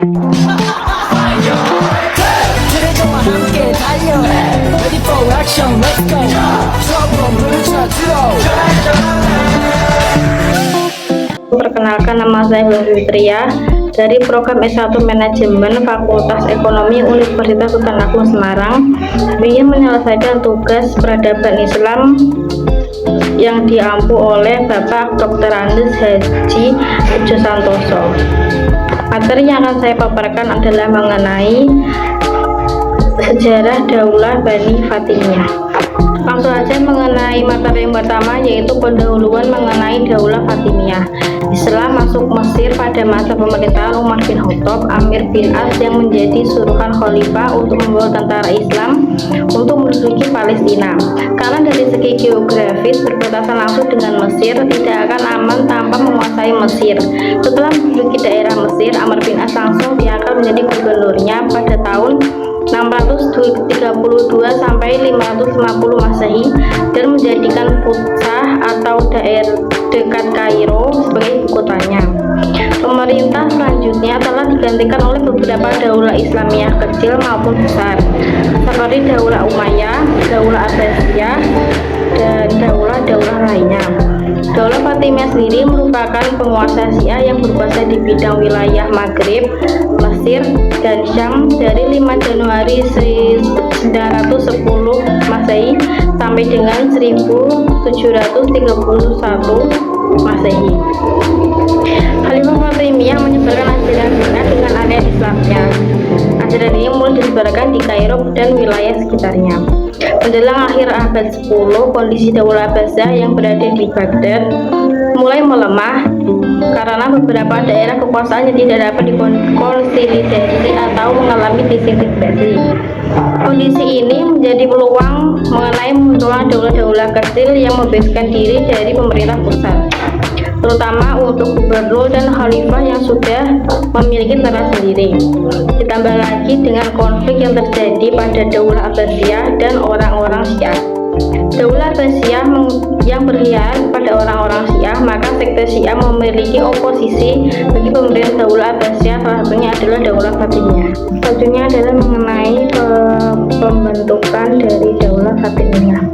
그래도 함께 달려 Ready for action let's go trouble 찾으러 Perkenalkan, nama saya Hulu Fitria dari program S1 Manajemen Fakultas Ekonomi Universitas Sultan Agung Semarang. Ingin menyelesaikan tugas peradaban Islam yang diampu oleh Bapak Dr. Andes Haji Ujo Santoso. Materi yang akan saya paparkan adalah mengenai sejarah Daulah Bani Fatimiyah. Langsung saja mengenai materi yang pertama, yaitu pendahuluan mengenai Daulah Fatimiyah. Islam masuk Mesir pada masa pemerintahan Umar bin Khattab, Amir bin As yang menjadi suruhan khalifah untuk membawa tentara Islam untuk menduduki Palestina. Karena dari segi geografis berbatasan langsung dengan Mesir, tidak akan aman tanpa menguasai Mesir. Setelah menduduki daerah Mesir, Amr bin As langsung diangkat menjadi gubernurnya pada tahun 632 sampai 550 Masehi dan menjadikan Futsah atau daerah dekat Kairo sebagai ibu kotanya. Pemerintah selanjutnya telah digantikan oleh beberapa daulah Islamiyah kecil maupun besar, seperti Daulah Umayyah, Daulah Abbasiyah, dan daulah-daulah lainnya. Daulah Fatimiyah sendiri merupakan penguasa Syiah yang berkuasa di bidang wilayah Maghrib, Mesir, dan Syam dari 5 Januari 1910 Masehi sampai dengan 1731 Masehi. Khalifah Fatimiyah menyebarkan ajaran Syiah dengan area Islamnya. Ajaran ini mulai disebarkan di Kairo dan wilayah sekitarnya. Menjelang akhir abad 10, kondisi Daulah Abbasiyah yang berada di Baghdad mulai melemah karena beberapa daerah kekuasaannya tidak dapat dikonsolidasi atau mengalami disintegrasi. Kondisi ini menjadi peluang mengenai munculnya daulah-daulah kecil yang membebaskan diri dari pemerintah pusat, terutama untuk gubernur dan khalifah yang sudah memiliki tentara sendiri. Ditambah lagi dengan konflik yang terjadi pada Daulah Abbasiyah dan orang-orang Syiah. Daulah Abbasiyah yang berkhianat pada orang-orang Syiah, maka sekte Syiah memiliki oposisi bagi pemerintah Daulah Abbasiyah, salah satunya adalah Daulah Fatimiyah. Selanjutnya adalah mengenai pembentukan dari Daulah Fatimiyah.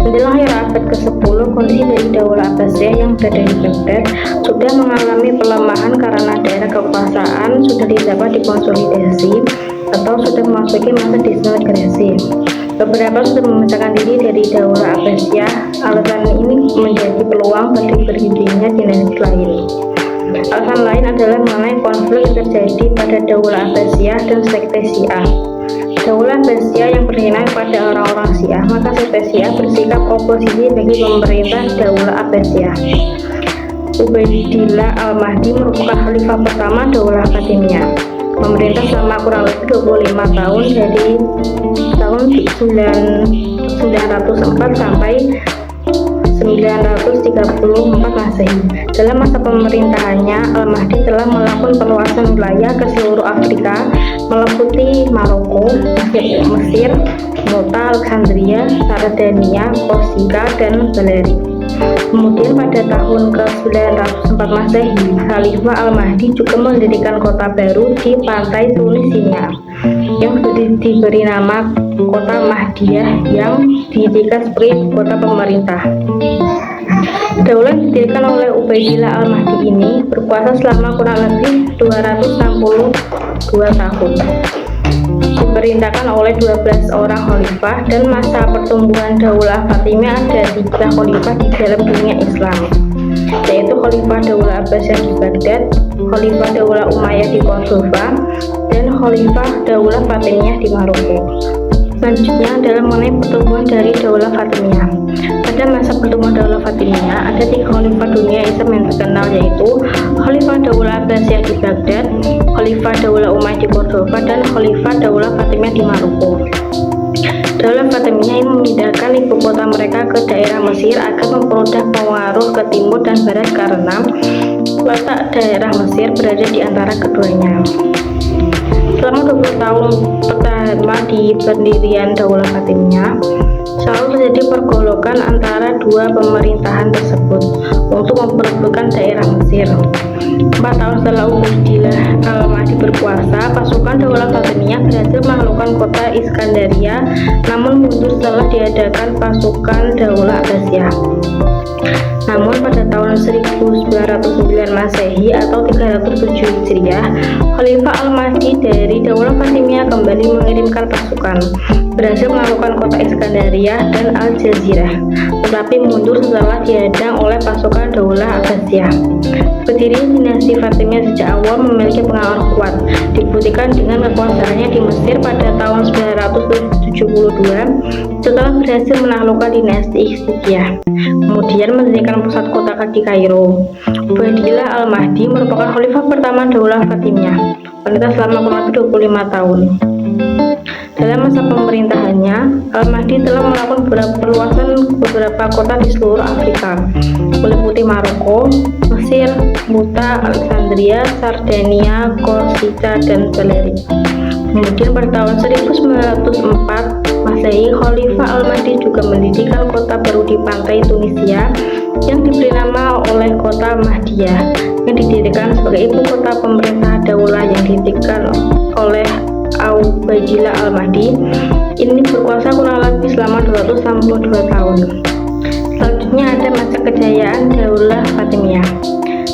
Menjelang akhir abad ke-10, kondisi dari Daulah Abbasiyah yang berada di Baghdad sudah mengalami pelemahan karena daerah kekuasaan sudah dapat dikonsolidasi atau sudah memasuki masa disintegrasi. Beberapa sudah memisahkan diri dari Daulah Abbasiyah. Alasan ini menjadi peluang bagi berdirinya dinasti lain. Alasan lain adalah mengenai konflik yang terjadi pada Daulah Abbasiyah dan sekte Syiah. Daulah Abbasiyah yang berkhianat pada orang-orang Syiah, maka sekte Syiah bersikap oposisi bagi pemerintah Daulah Abbasiyah. Ubaidillah Al-Mahdi merupakan khalifah pertama Daulah Fatimiyah. Memerintah selama kurang lebih 25 tahun dari tahun 904 sampai 934 Masehi. Dalam masa pemerintahannya, Al-Mahdi telah melakukan perluasan wilayah ke seluruh Afrika, meliputi Maroko, Mesir, Malta, Alexandria, Sardania, Korsika, dan Baleri. Kemudian pada tahun ke-904 Masehi, Khalifah Al-Mahdi juga mendirikan kota baru di pantai Tunisia yang diberi nama Kota Mahdiyah yang dijadikan sebagai kota pemerintah. Daulah yang didirikan oleh Ubaidillah Al-Mahdi ini berkuasa selama kurang lebih 262 tahun. Diperintahkan oleh 12 orang khalifah, dan masa pertumbuhan Daulah Fatimiyah ada 3 khalifah di dalam dunia Islam, yaitu Khalifah Daulah Abbasiyah di Baghdad, Khalifah Daulah Umayyah di Cordoba, dan Khalifah Daulah Fatimiyah di Maroko. Selanjutnya adalah mengenai pertumbuhan dari Daulah Fatimiyah. Pada masa pertumbuhan Daulah Fatimiyah ada 3 khalifah dunia Islam yang terkenal, yaitu Khalifah Daulah Abbasiyah di Baghdad, Khalifah Daulah Umayyah di Cordoba, dan Khalifah Daulah Fatimiyah di Maroko. Daulah Fatimiyah ini memindahkan ibu kota mereka ke daerah Mesir agar mempermudah pengaruh ke timur dan barat karena letak daerah Mesir berada di antara keduanya. Selama 20 tahun pertama di pendirian Daulah Fatimiyah, selalu terjadi pergolakan antara dua pemerintahan tersebut untuk memperebutkan daerah Mesir. 4 tahun setelah Ubaidillah al-Mahdi berkuasa, pasukan Daulah Fatimiyah berhasil menaklukkan kota Iskandaria, namun mundur setelah diadakan pasukan Daulah Abbasiyah. Namun pada tahun 1909 Masehi atau 307 Hijriah, Khalifah al-Mahdi dari Daulah Fatimiyah kembali mengirimkan pasukan, berhasil menaklukkan kota Iskandaria dan Al-Jazirah, tetapi mundur setelah dihadang oleh pasukan Daulah Abbasiyah. Berdiri dinasti Fatimiyah sejak awal memiliki pengaruh kuat, dibuktikan dengan kekuasaannya di Mesir pada tahun 972 setelah berhasil menaklukkan dinasti Ikhtisiyah, kemudian mendirikan pusat kota di Kairo. Ubaidillah al-Mahdi merupakan khalifah pertama Daulah Fatimiyah, wanita selama kurang lebih 25 tahun. Dalam masa pemerintahannya, al-Mahdi telah melakukan perluasan beberapa kota di seluruh Afrika, meliputi Maroko, Mesir, Muta, Alexandria, Sardinia, Korsika, dan Balearic. Kemudian pada tahun 1904 Masehi, Khalifah al-Mahdi juga mendirikan kota baru di pantai Tunisia yang diberi nama oleh kota Mahdiyah, yang didirikan sebagai ibu kota pemerintah daulah yang didirikan oleh Ubaidillah al-Mahdi. Ini berkuasa kurang lebih selama 262 tahun. Selanjutnya ada masa kejayaan Daulah Fatimiyah.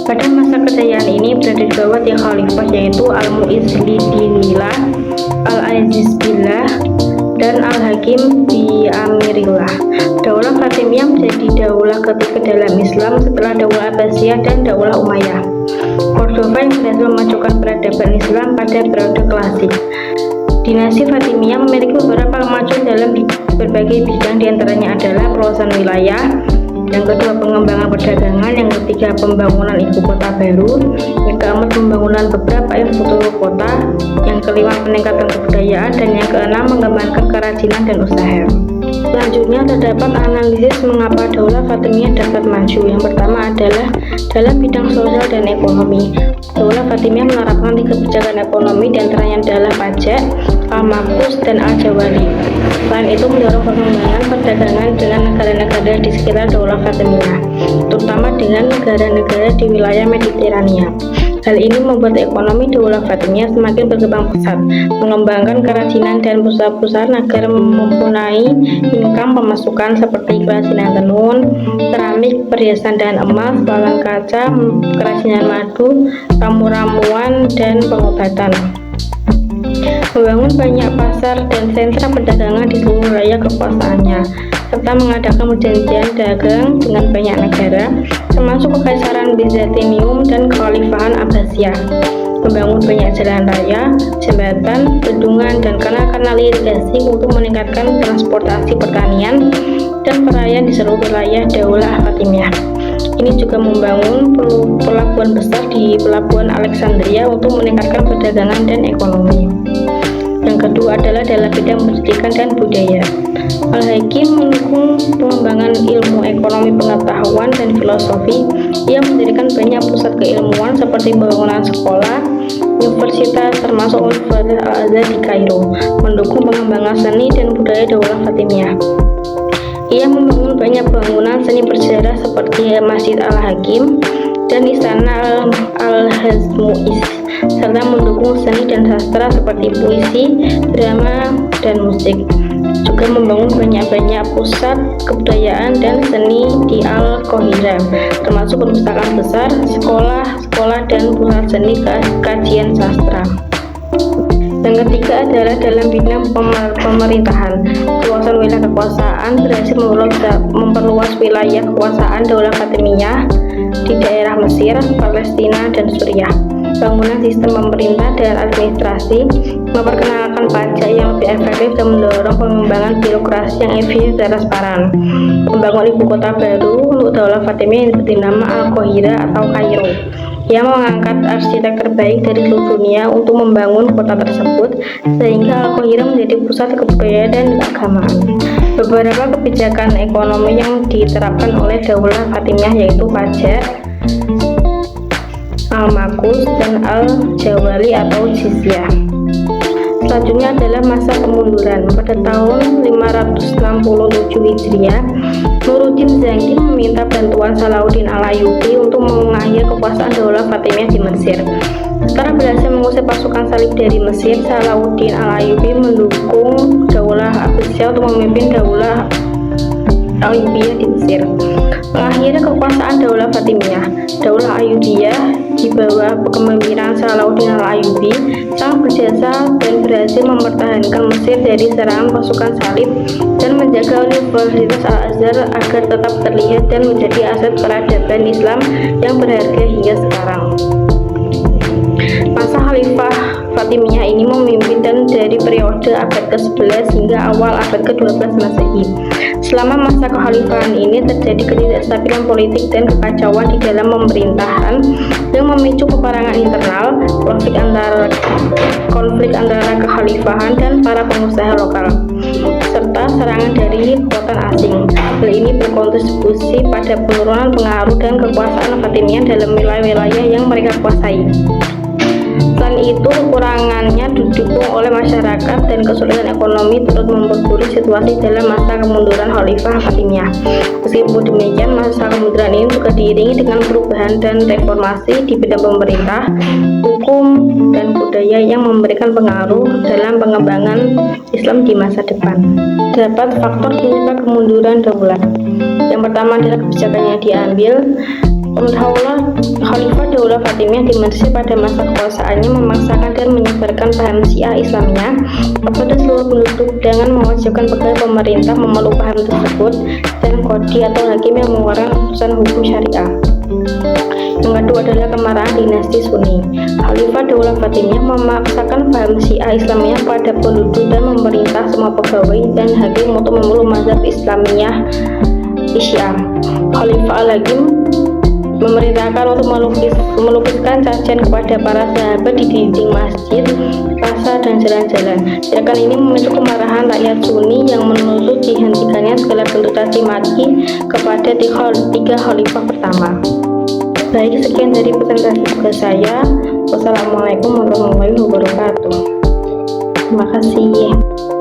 Pada masa kejayaan ini berada di bawah 3 khalifah, yaitu Al-Mu'izz Lidinillah, Al-Aziz Billah, dan Al-Hakim bi Amirillah. Daulah Fatimiyah menjadi daulah ketiga dalam Islam setelah Daulah Abbasiyah dan Daulah Umayyah. Cordova yang berhasil memajukan peradaban Islam pada periode klasik. Dinasti Fatimiyah memiliki beberapa kemajuan dalam berbagai bidang, diantaranya adalah perluasan wilayah, yang kedua pengembangan perdagangan, yang ketiga pembangunan ibu kota baru, yang keempat pembangunan beberapa infrastruktur kota, yang kelima peningkatan kebudayaan, dan yang keenam mengembangkan kerajinan dan usaha. Selanjutnya terdapat analisis mengapa Daulah Fatimiyah dapat maju. Yang pertama adalah dalam bidang sosial dan ekonomi. Daulah Fatimiyah menerapkan 3 kebijakan ekonomi, diantaranya adalah pajak, al-makus, dan al-jawali. Selain itu mendorong pengembangan perdagangan dengan negara-negara di sekitar Daulah Fatimiyah, terutama dengan negara-negara di wilayah Mediterania. Hal ini membuat ekonomi Daulah Fatimiyah semakin berkembang pesat, mengembangkan kerajinan dan perusahaan-perusahaan agar mempunyai income pemasukan seperti kerajinan tenun, keramik, perhiasan dan emas, bahan kaca, kerajinan madu, ramu-ramuan, dan pengobatan. Membangun banyak pasar dan sentra perdagangan di seluruh wilayah kekuasaannya, serta mengadakan perjanjian dagang dengan banyak negara, termasuk Kekaisaran Bizantium dan Kekhalifahan Abbasiyah. Membangun banyak jalan raya, jembatan, bendungan, dan kanal-kanal irigasi untuk meningkatkan transportasi pertanian dan perayaan di seluruh wilayah Daulah Fatimiyah. Ini juga membangun pelabuhan besar di Pelabuhan Alexandria untuk meningkatkan perdagangan dan ekonomi. Yang kedua adalah dalam bidang pendidikan dan budaya. Al-Hakim mendukung pengembangan ilmu ekonomi, pengetahuan, dan filosofi. Ia mendirikan banyak pusat keilmuan seperti pembangunan sekolah, universitas, termasuk Universitas Al-Azhar di Kairo, mendukung pengembangan seni dan budaya Daulah Fatimiyah. Ia membangun banyak bangunan seni bersejarah seperti Masjid Al-Hakim dan Istana Al-Hazmu'is, serta mendukung seni dan sastra seperti puisi, drama, dan musik. Juga membangun banyak pusat kebudayaan dan seni di Al-Qahira, termasuk perpustakaan besar, sekolah, dan pusat seni kajian sastra. Yang ketiga adalah dalam bidang pemerintahan. Luasan wilayah kekuasaan berhasil memperluas wilayah kekuasaan Daulah Fatimiyah di daerah Mesir, Palestina, dan Suriah. Bangunan sistem pemerintah dan administrasi, memperkenalkan pajak yang lebih efektif, dan mendorong pengembangan birokrasi yang efisien dan transparan. Membangun ibu kota baru untuk Daulah Fatimiyah yang diberi nama Al-Qahira atau Kairo, yang mengangkat arsitek terbaik dari seluruh dunia untuk membangun kota tersebut, sehingga Al-Qahira menjadi pusat kebudayaan dan keagamaan. Beberapa kebijakan ekonomi yang diterapkan oleh Daulah Fatimiyah yaitu pajak, al-makus, dan al-jawali atau jizyah. Selanjutnya adalah masa kemunduran. Pada tahun 567 Hijriah, Nuruddin Zanggi meminta bantuan Salahuddin Al-Ayyubi untuk mengakhiri kekuasaan Daulah Fatimiyah di Mesir. Setelah berhasil mengusir pasukan salib dari Mesir, Salahuddin Al-Ayyubi mendukung Daulah Abbasiyah untuk memimpin Daulah Ayyubiyah di Mesir. Mengakhiri kekuasaan Daulah Fatimiyah, Daulah Ayyubiyah di bawah kepemimpinan Salahuddin Al-Ayyubi sangat berjasa dan berhasil mempertahankan Mesir dari serangan pasukan salib dan menjaga Universitas Al-Azhar agar tetap terlihat dan menjadi aset peradaban Islam yang berharga hingga sekarang. Masa Khalifah Fatimiyah ini memimpin dan dari periode abad ke-11 hingga awal abad ke-12 Masehi. Selama masa kekhalifahan ini terjadi ketidakstabilan politik dan kekacauan di dalam pemerintahan yang memicu peperangan internal, konflik antara kekhalifahan dan para pengusaha lokal, serta serangan dari kekuatan asing. Hal ini berkontribusi pada penurunan pengaruh dan kekuasaan Fatimiyah dalam wilayah-wilayah yang mereka kuasai. Selain itu, kekurangannya didukung oleh masyarakat dan kesulitan ekonomi turut memperburuk situasi dalam masa kemunduran Khalifah Fatimiyah. Meskipun demikian, masa kemunduran ini juga diiringi dengan perubahan dan reformasi di bidang pemerintah, hukum, dan budaya yang memberikan pengaruh dalam pengembangan Islam di masa depan. Terdapat faktor penyebab kemunduran daulah. Yang pertama adalah kebijakan yang diambil. Khalifah Daulah Fatimiyah di Mesir pada masa kekuasaannya memaksakan dan menyebarkan paham Syiah Islamnya kepada seluruh penduduk dengan mewajibkan pegawai pemerintah memeluk paham tersebut dan qadhi atau hakim yang mengeluarkan putusan hukum syariah. Yang kedua adalah kemarahan dinasti Sunni. Khalifah Daulah Fatimiyah memaksakan paham Syiah Islamiyah pada penduduk dan memerintah semua pegawai dan hakim untuk memeluk mazhab Islamiyah Syiah. Khalifah Al-Hakim memerintahkan untuk melukiskan cacian kepada para sahabat di dinding masjid, pasar, dan jalan-jalan. Tindakan ini memicu kemarahan rakyat Sunni yang menuntut dihentikannya segala bentuk caci maki kepada tiga khalifah pertama. Baik, sekian dari presentasi saya. Wassalamualaikum warahmatullahi wabarakatuh. Terima kasih.